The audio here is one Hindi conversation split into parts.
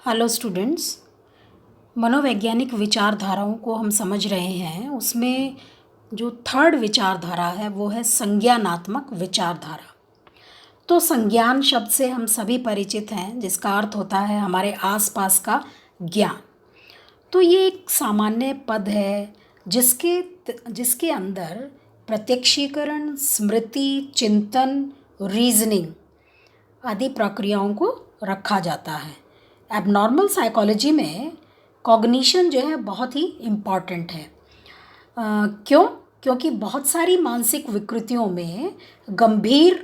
Hello students. मनोवैज्ञानिक विचारधाराओं को हम समझ रहे हैं। उसमें जो थर्ड विचारधारा है वो है संज्ञानात्मक विचारधारा। तो संज्ञान शब्द से हम सभी परिचित हैं, जिसका अर्थ होता है हमारे आसपास का ज्ञान। तो ये एक सामान्य पद है जिसके जिसके अंदर प्रत्यक्षीकरण, स्मृति, चिंतन, रीजनिंग आदि प्रक्रियाओं को रखा जाता है। एबनॉर्मल साइकोलॉजी में कॉग्निशन जो है बहुत ही इम्पॉर्टेंट है। क्यों? क्योंकि बहुत सारी मानसिक विकृतियों में गंभीर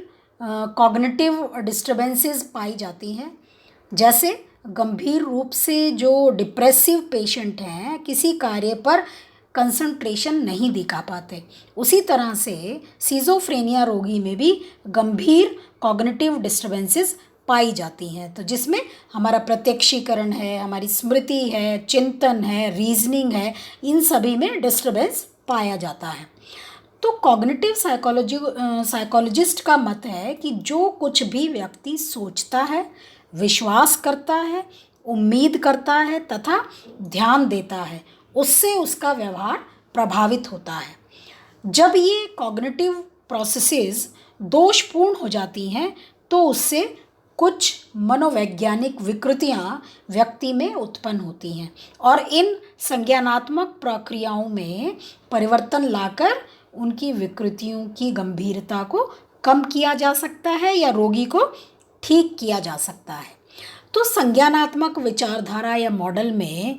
कॉग्निटिव डिस्टर्बेंसेस पाई जाती हैं। जैसे गंभीर रूप से जो डिप्रेसिव पेशेंट हैं, किसी कार्य पर कंसंट्रेशन नहीं दिखा पाते, उसी तरह से सिजोफ्रेनिया रोगी में भी गंभीर कॉग्निटिव डिस्टर्बेंसेस पाई जाती हैं। तो जिसमें हमारा प्रत्यक्षीकरण है, हमारी स्मृति है, चिंतन है, रीजनिंग है, इन सभी में डिस्टर्बेंस पाया जाता है। तो कॉग्निटिव साइकोलॉजिस्ट का मत है कि जो कुछ भी व्यक्ति सोचता है, विश्वास करता है, उम्मीद करता है तथा ध्यान देता है, उससे उसका व्यवहार प्रभावित होता है। जब ये कॉग्निटिव प्रोसेसेस दोषपूर्ण हो जाती हैं तो उससे कुछ मनोवैज्ञानिक विकृतियाँ व्यक्ति में उत्पन्न होती हैं और इन संज्ञानात्मक प्रक्रियाओं में परिवर्तन लाकर उनकी विकृतियों की गंभीरता को कम किया जा सकता है या रोगी को ठीक किया जा सकता है। तो संज्ञानात्मक विचारधारा या मॉडल में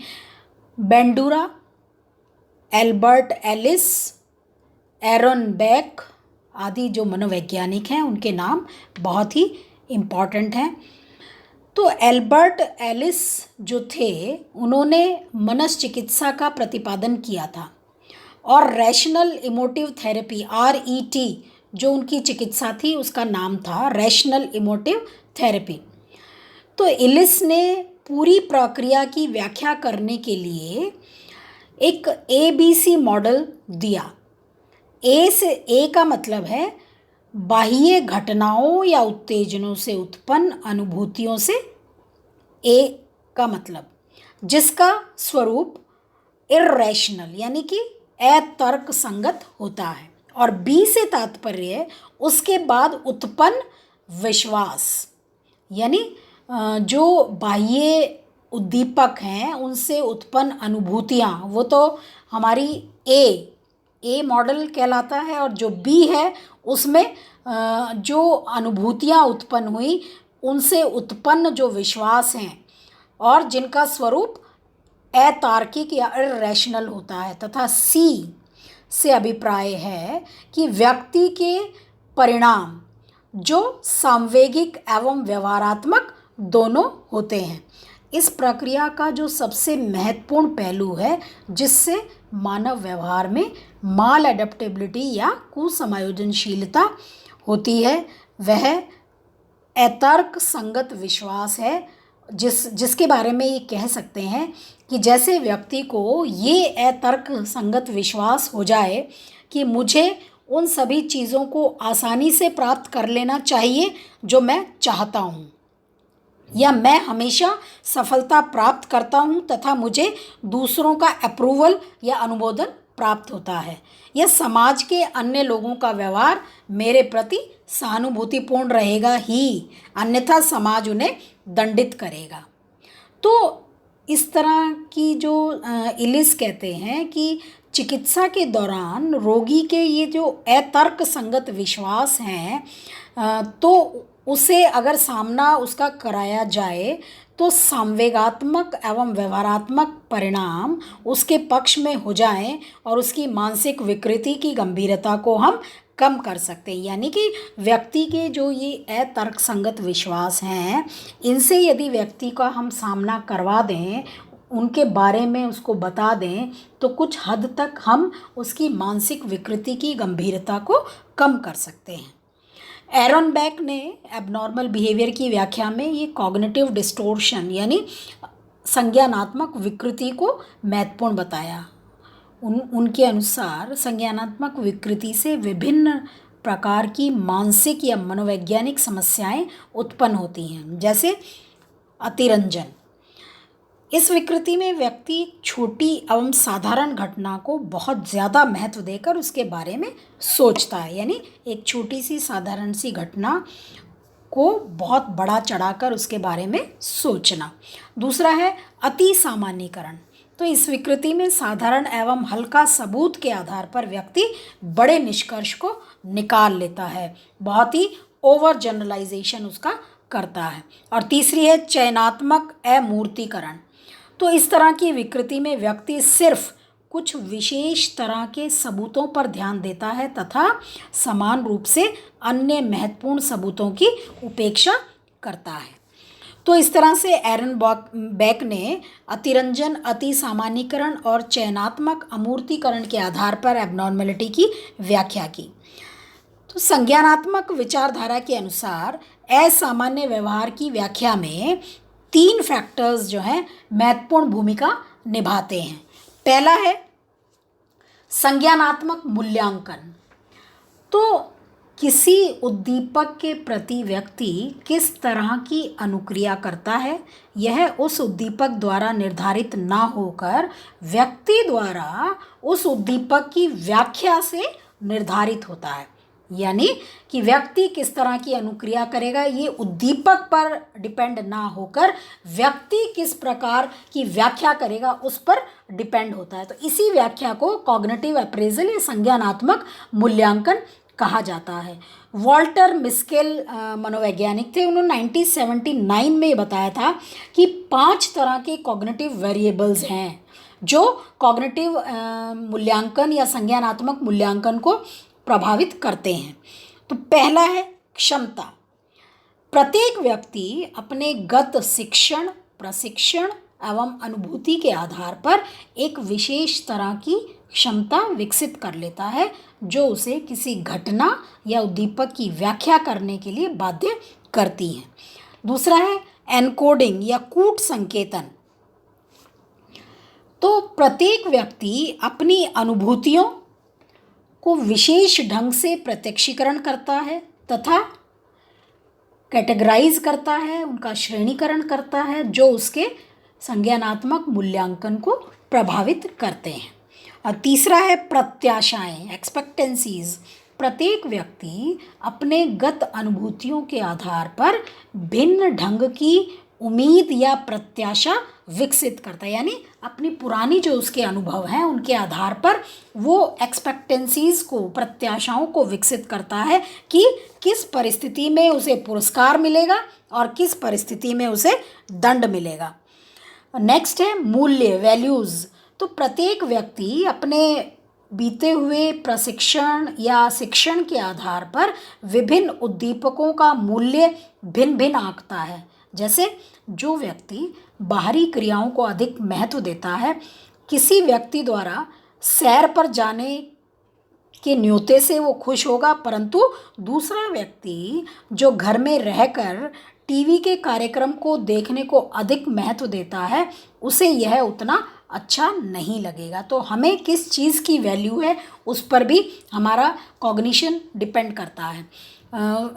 बेंडूरा, एल्बर्ट एलिस, एरन बेक आदि जो मनोवैज्ञानिक हैं उनके नाम बहुत ही इम्पॉर्टेंट हैं। तो एल्बर्ट एलिस जो थे, उन्होंने मनश्चिकित्सा का प्रतिपादन किया था और रैशनल इमोटिव थेरेपी RET जो उनकी चिकित्सा थी उसका नाम था रैशनल इमोटिव थेरेपी। तो एलिस ने पूरी प्रक्रिया की व्याख्या करने के लिए एक ABC मॉडल दिया। A का मतलब है बाह्य घटनाओं या उत्तेजनों से उत्पन्न अनुभूतियों से A का मतलब, जिसका स्वरूप इर्रेशनल यानी कि अतर्क संगत होता है, और B से तात्पर्य उसके बाद उत्पन्न विश्वास, यानी जो बाह्य उद्दीपक हैं उनसे उत्पन्न अनुभूतियाँ, वो तो हमारी A मॉडल कहलाता है, और जो B है उसमें जो अनुभूतियाँ उत्पन्न हुई उनसे उत्पन्न जो विश्वास हैं और जिनका स्वरूप अतार्किक या इर्रेशनल होता है, तथा C से अभिप्राय है कि व्यक्ति के परिणाम जो सांवेगिक एवं व्यवहारात्मक दोनों होते हैं। इस प्रक्रिया का जो सबसे महत्वपूर्ण पहलू है जिससे मानव व्यवहार में माल एडेप्टेबिलिटी या कुसमायोजनशीलता होती है, वह अतर्क संगत विश्वास है, जिसके बारे में ये कह सकते हैं कि जैसे व्यक्ति को ये अतर्क संगत विश्वास हो जाए कि मुझे उन सभी चीज़ों को आसानी से प्राप्त कर लेना चाहिए जो मैं चाहता हूँ, या मैं हमेशा सफलता प्राप्त करता हूँ तथा मुझे दूसरों का अप्रूवल या अनुमोदन प्राप्त होता है, या समाज के अन्य लोगों का व्यवहार मेरे प्रति सहानुभूतिपूर्ण रहेगा ही, अन्यथा समाज उन्हें दंडित करेगा। तो इस तरह की जो इलिस कहते हैं कि चिकित्सा के दौरान रोगी के ये जो अतर्क संगत विश्वास हैं, तो उसे अगर सामना उसका कराया जाए तो संवेगात्मक एवं व्यवहारात्मक परिणाम उसके पक्ष में हो जाएं और उसकी मानसिक विकृति की गंभीरता को हम कम कर सकते हैं। यानी कि व्यक्ति के जो ये अतर्क संगत विश्वास हैं, इनसे यदि व्यक्ति का हम सामना करवा दें, उनके बारे में उसको बता दें, तो कुछ हद तक हम उसकी मानसिक विकृति की गंभीरता को कम कर सकते हैं। एरन बेक ने एबनॉर्मल बिहेवियर की व्याख्या में ये कॉग्निटिव डिस्टोर्शन यानी संज्ञानात्मक विकृति को महत्वपूर्ण बताया। उनके अनुसार संज्ञानात्मक विकृति से विभिन्न प्रकार की मानसिक या मनोवैज्ञानिक समस्याएं उत्पन्न होती हैं, जैसे अतिरंजन, इस विकृति में व्यक्ति छोटी एवं साधारण घटना को बहुत ज़्यादा महत्व देकर उसके बारे में सोचता है, यानी एक छोटी सी साधारण सी घटना को बहुत बड़ा चढ़ाकर उसके बारे में सोचना। दूसरा है अति सामान्यीकरण। तो इस विकृति में साधारण एवं हल्का सबूत के आधार पर व्यक्ति बड़े निष्कर्ष को निकाल लेता है, बहुत ही ओवर जनरलाइजेशन उसका करता है। और तीसरी है चयनात्मक अमूर्तीकरण। तो इस तरह की विकृति में व्यक्ति सिर्फ कुछ विशेष तरह के सबूतों पर ध्यान देता है तथा समान रूप से अन्य महत्वपूर्ण सबूतों की उपेक्षा करता है। तो इस तरह से एरन बेक ने अतिरंजन, अति सामान्यीकरण और चयनात्मक अमूर्तीकरण के आधार पर एबनॉर्मलिटी की व्याख्या की। तो संज्ञानात्मक विचारधारा के अनुसार असामान्य व्यवहार की व्याख्या में 3 फैक्टर्स जो हैं महत्वपूर्ण भूमिका निभाते हैं। पहला है संज्ञानात्मक मूल्यांकन। तो किसी उद्दीपक के प्रति व्यक्ति किस तरह की अनुक्रिया करता है, यह उस उद्दीपक द्वारा निर्धारित ना होकर व्यक्ति द्वारा उस उद्दीपक की व्याख्या से निर्धारित होता है। यानी कि व्यक्ति किस तरह की अनुक्रिया करेगा ये उद्दीपक पर डिपेंड ना होकर व्यक्ति किस प्रकार की व्याख्या करेगा उस पर डिपेंड होता है। तो इसी व्याख्या को कॉग्निटिव अप्रेजल या संज्ञानात्मक मूल्यांकन कहा जाता है। वॉल्टर मिस्केल मनोवैज्ञानिक थे, उन्होंने 1979 में बताया था कि 5 तरह के कॉग्निटिव वेरिएबल्स हैं जो कॉग्निटिव मूल्यांकन या संज्ञानात्मक मूल्यांकन को प्रभावित करते हैं। तो पहला है क्षमता। प्रत्येक व्यक्ति अपने गत शिक्षण, प्रशिक्षण एवं अनुभूति के आधार पर एक विशेष तरह की क्षमता विकसित कर लेता है जो उसे किसी घटना या उद्दीपक की व्याख्या करने के लिए बाध्य करती है। दूसरा है एनकोडिंग या कूट संकेतन। तो प्रत्येक व्यक्ति अपनी अनुभूतियों को विशेष ढंग से प्रत्यक्षीकरण करता है तथा कैटेगराइज करता है, उनका श्रेणीकरण करता है जो उसके संज्ञानात्मक मूल्यांकन को प्रभावित करते हैं। और तीसरा है प्रत्याशाएं, एक्सपेक्टेंसीज। प्रत्येक व्यक्ति अपने गत अनुभूतियों के आधार पर भिन्न ढंग की उम्मीद या प्रत्याशा विकसित करता है, यानी अपनी पुरानी जो उसके अनुभव हैं उनके आधार पर वो एक्सपेक्टेंसीज को, प्रत्याशाओं को विकसित करता है कि किस परिस्थिति में उसे पुरस्कार मिलेगा और किस परिस्थिति में उसे दंड मिलेगा। नेक्स्ट है मूल्य, वैल्यूज़। तो प्रत्येक व्यक्ति अपने बीते हुए प्रशिक्षण या शिक्षण के आधार पर विभिन्न उद्दीपकों का मूल्य भिन्न भिन्न आंकता है। जैसे जो व्यक्ति बाहरी क्रियाओं को अधिक महत्व देता है, किसी व्यक्ति द्वारा सैर पर जाने के न्योते से वो खुश होगा, परंतु दूसरा व्यक्ति जो घर में रहकर टीवी के कार्यक्रम को देखने को अधिक महत्व देता है उसे यह उतना अच्छा नहीं लगेगा। तो हमें किस चीज़ की वैल्यू है उस पर भी हमारा कॉग्निशन डिपेंड करता है।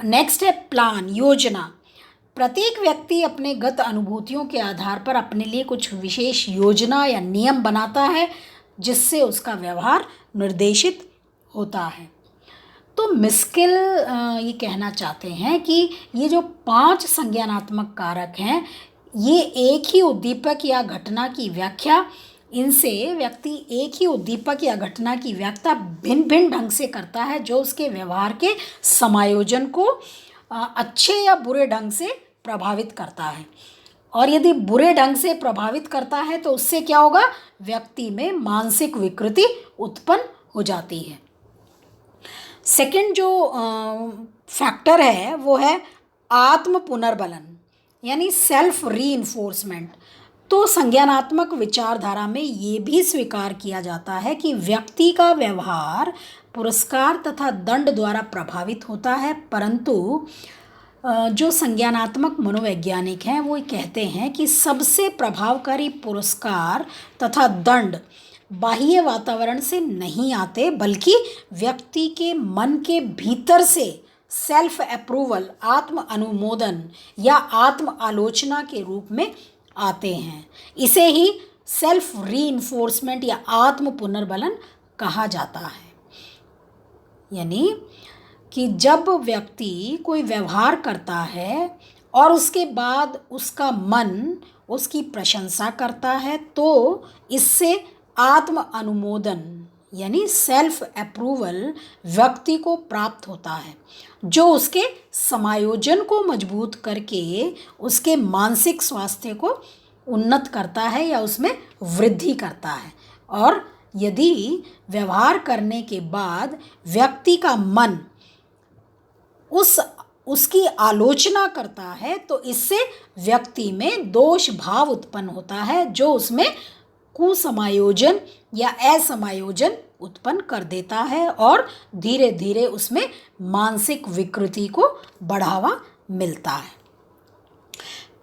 नेक्स्ट है प्लान, योजना। प्रत्येक व्यक्ति अपने गत अनुभूतियों के आधार पर अपने लिए कुछ विशेष योजना या नियम बनाता है जिससे उसका व्यवहार निर्देशित होता है। तो मिस्किल ये कहना चाहते हैं कि ये जो 5 संज्ञानात्मक कारक हैं ये एक ही उद्दीपक या घटना की व्याख्या, इनसे व्यक्ति एक ही उद्दीपक या घटना की व्याख्या भिन्न भिन्न ढंग से करता है जो उसके व्यवहार के समायोजन को अच्छे या बुरे ढंग से प्रभावित करता है। और यदि बुरे ढंग से प्रभावित करता है तो उससे क्या होगा, व्यक्ति में मानसिक विकृति उत्पन्न हो जाती है। सेकंड जो फैक्टर है वो है आत्म पुनर्बलन, यानी सेल्फ रीइंफोर्समेंट। तो संज्ञानात्मक विचारधारा में ये भी स्वीकार किया जाता है कि व्यक्ति का व्यवहार पुरस्कार तथा दंड द्वारा प्रभावित होता है, परंतु जो संज्ञानात्मक मनोवैज्ञानिक हैं वो कहते हैं कि सबसे प्रभावकारी पुरस्कार तथा दंड बाह्य वातावरण से नहीं आते बल्कि व्यक्ति के मन के भीतर से सेल्फ अप्रूवल, आत्म अनुमोदन या आत्म आलोचना के रूप में आते हैं। इसे ही सेल्फ रीइंफोर्समेंट या आत्म पुनर्बलन कहा जाता है। यानी कि जब व्यक्ति कोई व्यवहार करता है और उसके बाद उसका मन उसकी प्रशंसा करता है, तो इससे आत्म अनुमोदन यानी सेल्फ अप्रूवल व्यक्ति को प्राप्त होता है, जो उसके समायोजन को मजबूत करके उसके मानसिक स्वास्थ्य को उन्नत करता है या उसमें वृद्धि करता है। और यदि व्यवहार करने के बाद व्यक्ति का मन उसकी आलोचना करता है, तो इससे व्यक्ति में दोष भाव उत्पन्न होता है, जो उसमें कुसमायोजन या असमायोजन उत्पन्न कर देता है और धीरे धीरे उसमें मानसिक विकृति को बढ़ावा मिलता है।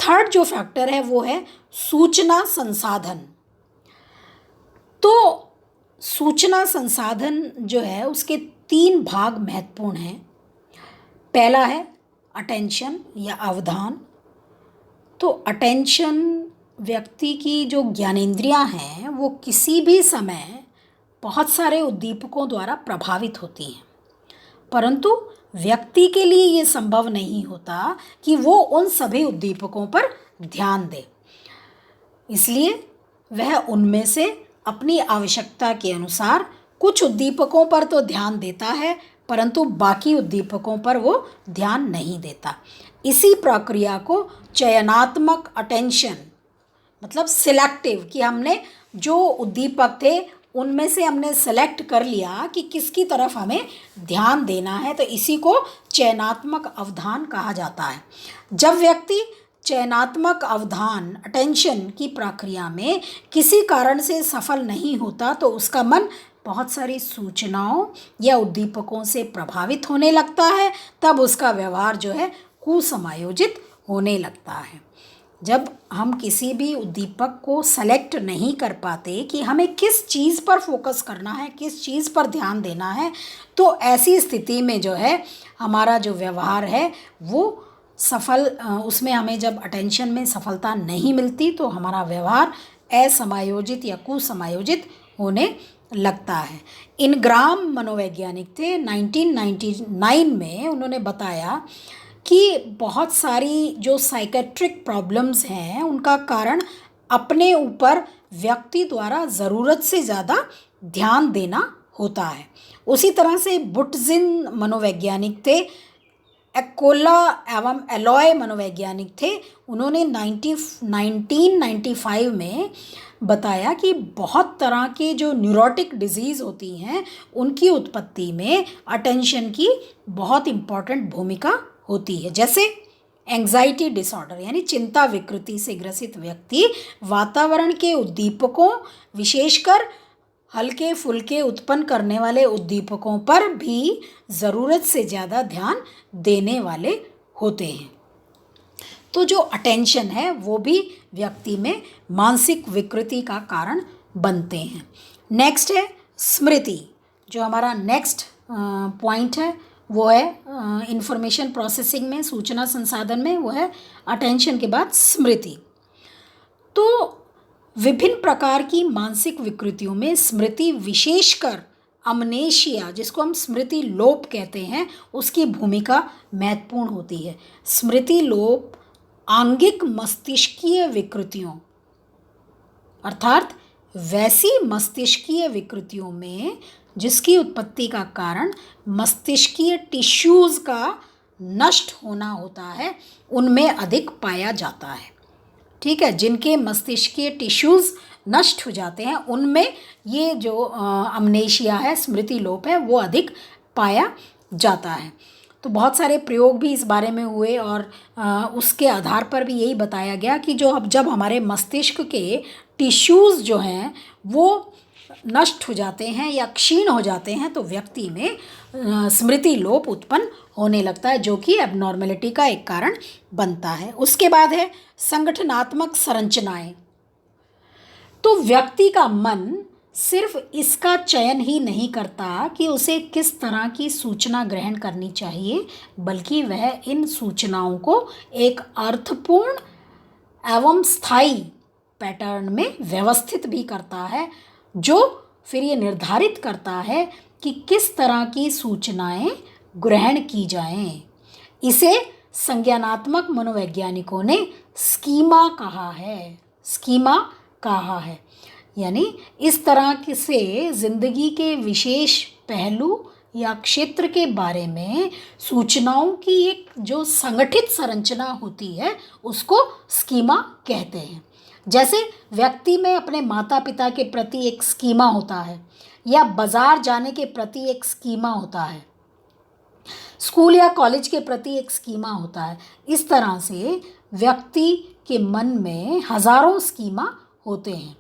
थर्ड जो फैक्टर है वो है सूचना संसाधन। तो सूचना संसाधन जो है उसके 3 भाग महत्वपूर्ण हैं। पहला है अटेंशन या अवधान। तो अटेंशन व्यक्ति की जो ज्ञानेंद्रियां हैं वो किसी भी समय बहुत सारे उद्दीपकों द्वारा प्रभावित होती हैं, परंतु व्यक्ति के लिए ये संभव नहीं होता कि वो उन सभी उद्दीपकों पर ध्यान दे। इसलिए वह उनमें से अपनी आवश्यकता के अनुसार कुछ उद्दीपकों पर तो ध्यान देता है, परंतु बाकी उद्दीपकों पर वो ध्यान नहीं देता। इसी प्रक्रिया को चयनात्मक अटेंशन मतलब सिलेक्टिव, कि हमने जो उद्दीपक थे उनमें से हमने सेलेक्ट कर लिया कि किसकी तरफ हमें ध्यान देना है, तो इसी को चयनात्मक अवधान कहा जाता है। जब व्यक्ति चयनात्मक अवधान अटेंशन की प्रक्रिया में किसी कारण से सफल नहीं होता, तो उसका मन बहुत सारी सूचनाओं या उद्दीपकों से प्रभावित होने लगता है। तब उसका व्यवहार जो है कुसमायोजित होने लगता है। जब हम किसी भी उद्दीपक को सेलेक्ट नहीं कर पाते कि हमें किस चीज़ पर फोकस करना है, किस चीज़ पर ध्यान देना है, तो ऐसी स्थिति में जो है हमारा जो व्यवहार है वो उसमें हमें जब अटेंशन में सफलता नहीं मिलती, तो हमारा व्यवहार असमायोजित या कुसमायोजित होने लगता है। इनग्राम मनोवैज्ञानिक थे, 1999 में उन्होंने बताया कि बहुत सारी जो साइकेट्रिक प्रॉब्लम्स हैं उनका कारण अपने ऊपर व्यक्ति द्वारा ज़रूरत से ज़्यादा ध्यान देना होता है। उसी तरह से बुटजिन मनोवैज्ञानिक थे, एकोला एवं एलॉय मनोवैज्ञानिक थे। उन्होंने 1995 में बताया कि बहुत तरह के जो न्यूरोटिक डिजीज़ होती हैं उनकी उत्पत्ति में अटेंशन की बहुत इम्पॉर्टेंट भूमिका होती है। जैसे एंग्जाइटी डिसऑर्डर यानी चिंता विकृति से ग्रसित व्यक्ति वातावरण के उद्दीपकों, विशेषकर हल्के फुल्के उत्पन्न करने वाले उद्दीपकों पर भी ज़रूरत से ज़्यादा ध्यान देने वाले होते हैं। तो जो अटेंशन है वो भी व्यक्ति में मानसिक विकृति का कारण बनते हैं। नेक्स्ट है स्मृति। जो हमारा नेक्स्ट पॉइंट है वो है इंफॉर्मेशन प्रोसेसिंग में, सूचना संसाधन में, वो है अटेंशन के बाद स्मृति। तो विभिन्न प्रकार की मानसिक विकृतियों में स्मृति, विशेषकर अमनेशिया जिसको हम स्मृति लोप कहते हैं, उसकी भूमिका महत्वपूर्ण होती है। स्मृति लोप आंगिक मस्तिष्कीय विकृतियों अर्थात वैसी मस्तिष्कीय विकृतियों में जिसकी उत्पत्ति का कारण मस्तिष्कीय टिश्यूज़ का नष्ट होना होता है, उनमें अधिक पाया जाता है। ठीक है, जिनके मस्तिष्कीय टिश्यूज़ नष्ट हो जाते हैं उनमें ये जो अमनेशिया है, स्मृति लोप है, वो अधिक पाया जाता है। तो बहुत सारे प्रयोग भी इस बारे में हुए और उसके आधार पर भी यही बताया गया कि जब हमारे मस्तिष्क के टिश्यूज़ जो हैं वो नष्ट हो जाते हैं या क्षीण हो जाते हैं, तो व्यक्ति में स्मृति लोप उत्पन्न होने लगता है, जो कि एबनॉर्मेलिटी का एक कारण बनता है। उसके बाद है संगठनात्मक संरचनाएं। तो व्यक्ति का मन सिर्फ इसका चयन ही नहीं करता कि उसे किस तरह की सूचना ग्रहण करनी चाहिए, बल्कि वह इन सूचनाओं को एक अर्थपूर्ण एवं स्थायी पैटर्न में व्यवस्थित भी करता है, जो फिर ये निर्धारित करता है कि किस तरह की सूचनाएं ग्रहण की जाएं। इसे संज्ञानात्मक मनोवैज्ञानिकों ने स्कीमा कहा है। स्कीमा कहा है, यानी इस तरह से जिंदगी के विशेष पहलू या क्षेत्र के बारे में सूचनाओं की एक जो संगठित संरचना होती है उसको स्कीमा कहते हैं। जैसे व्यक्ति में अपने माता पिता के प्रति एक स्कीमा होता है, या बाजार जाने के प्रति एक स्कीमा होता है, स्कूल या कॉलेज के प्रति एक स्कीमा होता है। इस तरह से व्यक्ति के मन में हजारों स्कीमा होते हैं।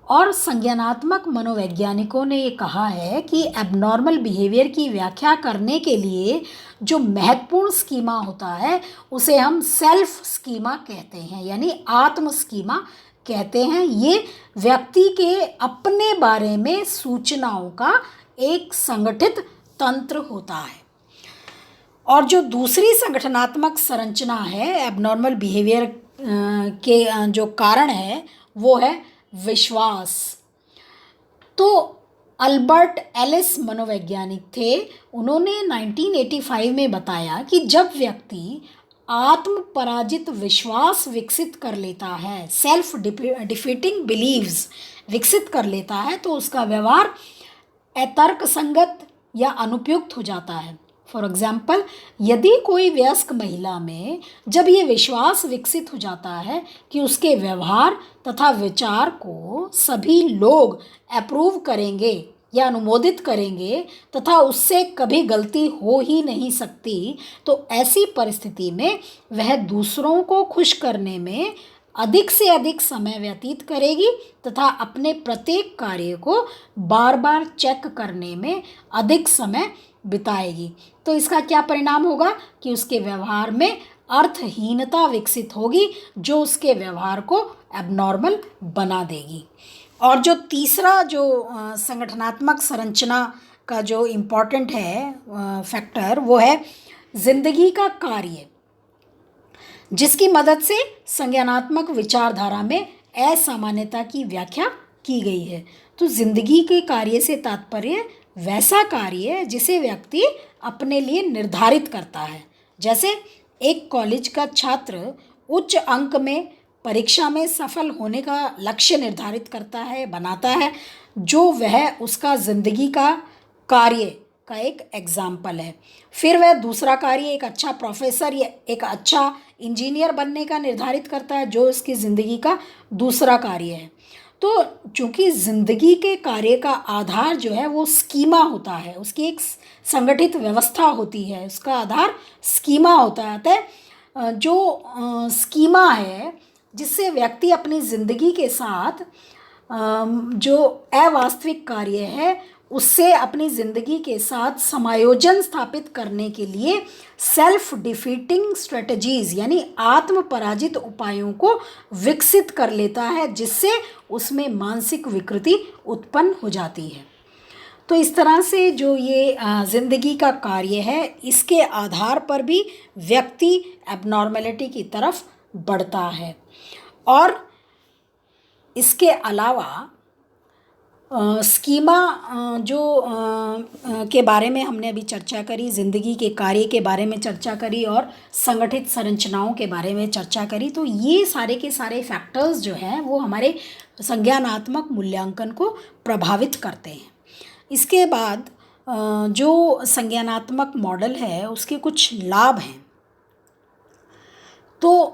और संज्ञानात्मक मनोवैज्ञानिकों ने ये कहा है कि एबनॉर्मल बिहेवियर की व्याख्या करने के लिए जो महत्वपूर्ण स्कीमा होता है उसे हम सेल्फ स्कीमा कहते हैं, यानी आत्म स्कीमा कहते हैं। ये व्यक्ति के अपने बारे में सूचनाओं का एक संगठित तंत्र होता है। और जो दूसरी संगठनात्मक संरचना है एबनॉर्मल बिहेवियर के जो कारण है वो है विश्वास। तो अल्बर्ट एलिस मनोवैज्ञानिक थे। उन्होंने 1985 में बताया कि जब व्यक्ति आत्म पराजित विश्वास विकसित कर लेता है, सेल्फ डिफीटिंग बिलीव्स विकसित कर लेता है, तो उसका व्यवहार अतर्कसंगत या अनुपयुक्त हो जाता है। फॉर एग्जाम्पल, यदि कोई वयस्क महिला में जब ये विश्वास विकसित हो जाता है कि उसके व्यवहार तथा विचार को सभी लोग अप्रूव करेंगे या अनुमोदित करेंगे तथा उससे कभी गलती हो ही नहीं सकती, तो ऐसी परिस्थिति में वह दूसरों को खुश करने में अधिक से अधिक समय व्यतीत करेगी तथा अपने प्रत्येक कार्य को बार बार चेक करने में अधिक समय बिताएगी। तो इसका क्या परिणाम होगा कि उसके व्यवहार में अर्थहीनता विकसित होगी, जो उसके व्यवहार को एबनॉर्मल बना देगी। और जो तीसरा जो संगठनात्मक संरचना का जो इम्पॉर्टेंट है फैक्टर, वो है जिंदगी का कार्य, जिसकी मदद से संज्ञानात्मक विचारधारा में असामान्यता की व्याख्या की गई है। तो जिंदगी के कार्य से तात्पर्य वैसा कार्य जिसे व्यक्ति अपने लिए निर्धारित करता है। जैसे एक कॉलेज का छात्र उच्च अंक में परीक्षा में सफल होने का लक्ष्य निर्धारित करता है, बनाता है, जो वह उसका जिंदगी का कार्य का एक एग्जाम्पल है। फिर वह दूसरा कार्य एक अच्छा प्रोफेसर या एक अच्छा इंजीनियर बनने का निर्धारित करता है, जो उसकी ज़िंदगी का दूसरा कार्य है। तो चूँकि ज़िंदगी के कार्य का आधार जो है वो स्कीमा होता है, उसकी एक संगठित व्यवस्था होती है, उसका आधार स्कीमा होता है। जो स्कीमा है जिससे व्यक्ति अपनी ज़िंदगी के साथ जो अवास्तविक कार्य है उससे अपनी ज़िंदगी के साथ समायोजन स्थापित करने के लिए सेल्फ डिफीटिंग स्ट्रेटजीज़ यानी आत्म पराजित उपायों को विकसित कर लेता है, जिससे उसमें मानसिक विकृति उत्पन्न हो जाती है। तो इस तरह से जो ये ज़िंदगी का कार्य है, इसके आधार पर भी व्यक्ति एबनॉर्मेलिटी की तरफ बढ़ता है। और इसके अलावा स्कीमा जो के बारे में हमने अभी चर्चा करी, ज़िंदगी के कार्य के बारे में चर्चा करी और संगठित संरचनाओं के बारे में चर्चा करी। तो ये सारे के सारे फैक्टर्स जो हैं वो हमारे संज्ञानात्मक मूल्यांकन को प्रभावित करते हैं। इसके बाद जो संज्ञानात्मक मॉडल है उसके कुछ लाभ हैं। तो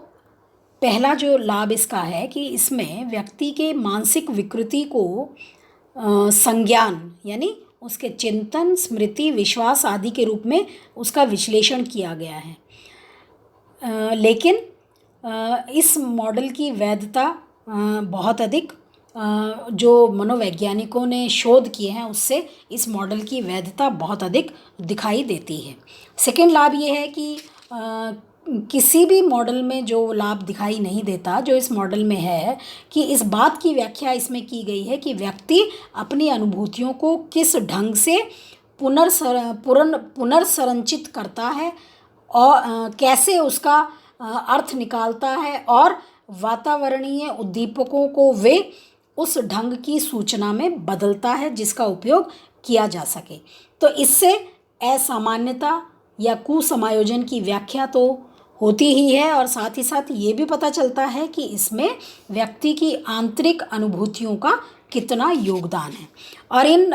पहला जो लाभ इसका है कि इसमें व्यक्ति के मानसिक विकृति को संज्ञान यानी उसके चिंतन, स्मृति, विश्वास आदि के रूप में उसका विश्लेषण किया गया है। लेकिन इस मॉडल की वैधता बहुत अधिक जो मनोवैज्ञानिकों ने शोध किए हैं उससे इस मॉडल की वैधता बहुत अधिक दिखाई देती है। सेकेंड लाभ ये है कि किसी भी मॉडल में जो लाभ दिखाई नहीं देता जो इस मॉडल में है कि इस बात की व्याख्या इसमें की गई है कि व्यक्ति अपनी अनुभूतियों को किस ढंग से पुनर्संरचित करता है और कैसे उसका अर्थ निकालता है और वातावरणीय उद्दीपकों को वे उस ढंग की सूचना में बदलता है जिसका उपयोग किया जा सके। तो इससे असामान्यता या कुसमायोजन की व्याख्या तो होती ही है और साथ ही साथ ये भी पता चलता है कि इसमें व्यक्ति की आंतरिक अनुभूतियों का कितना योगदान है। और इन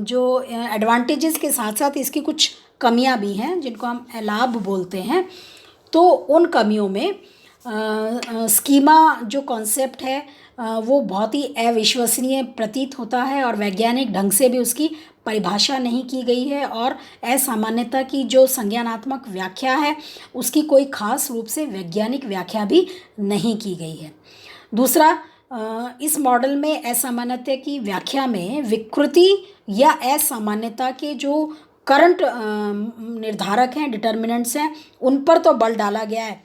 जो एडवांटेजेस के साथ साथ इसकी कुछ कमियां भी हैं जिनको हम लाभ बोलते हैं। तो उन कमियों में स्कीमा जो कॉन्सेप्ट है वो बहुत ही अविश्वसनीय प्रतीत होता है और वैज्ञानिक ढंग से भी उसकी परिभाषा नहीं की गई है और असामान्यता की जो संज्ञानात्मक व्याख्या है उसकी कोई खास रूप से वैज्ञानिक व्याख्या भी नहीं की गई है। दूसरा, इस मॉडल में असामान्यता की व्याख्या में विकृति या असामान्यता के जो करंट निर्धारक हैं, डिटर्मिनेंट्स हैं, उन पर तो बल डाला गया है,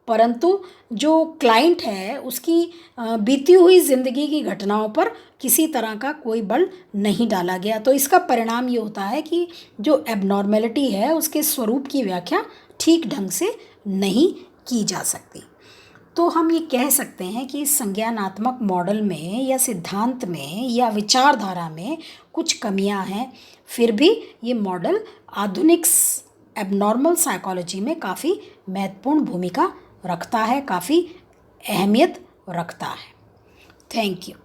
परंतु जो क्लाइंट है उसकी बीती हुई ज़िंदगी की घटनाओं पर किसी तरह का कोई बल नहीं डाला गया। तो इसका परिणाम ये होता है कि जो एबनॉर्मेलिटी है उसके स्वरूप की व्याख्या ठीक ढंग से नहीं की जा सकती। तो हम ये कह सकते हैं कि संज्ञानात्मक मॉडल में या सिद्धांत में या विचारधारा में कुछ कमियां हैं, फिर भी ये मॉडल आधुनिक एबनॉर्मल साइकोलॉजी में काफ़ी महत्वपूर्ण भूमिका रखता है, काफ़ी अहमियत रखता है। Thank you.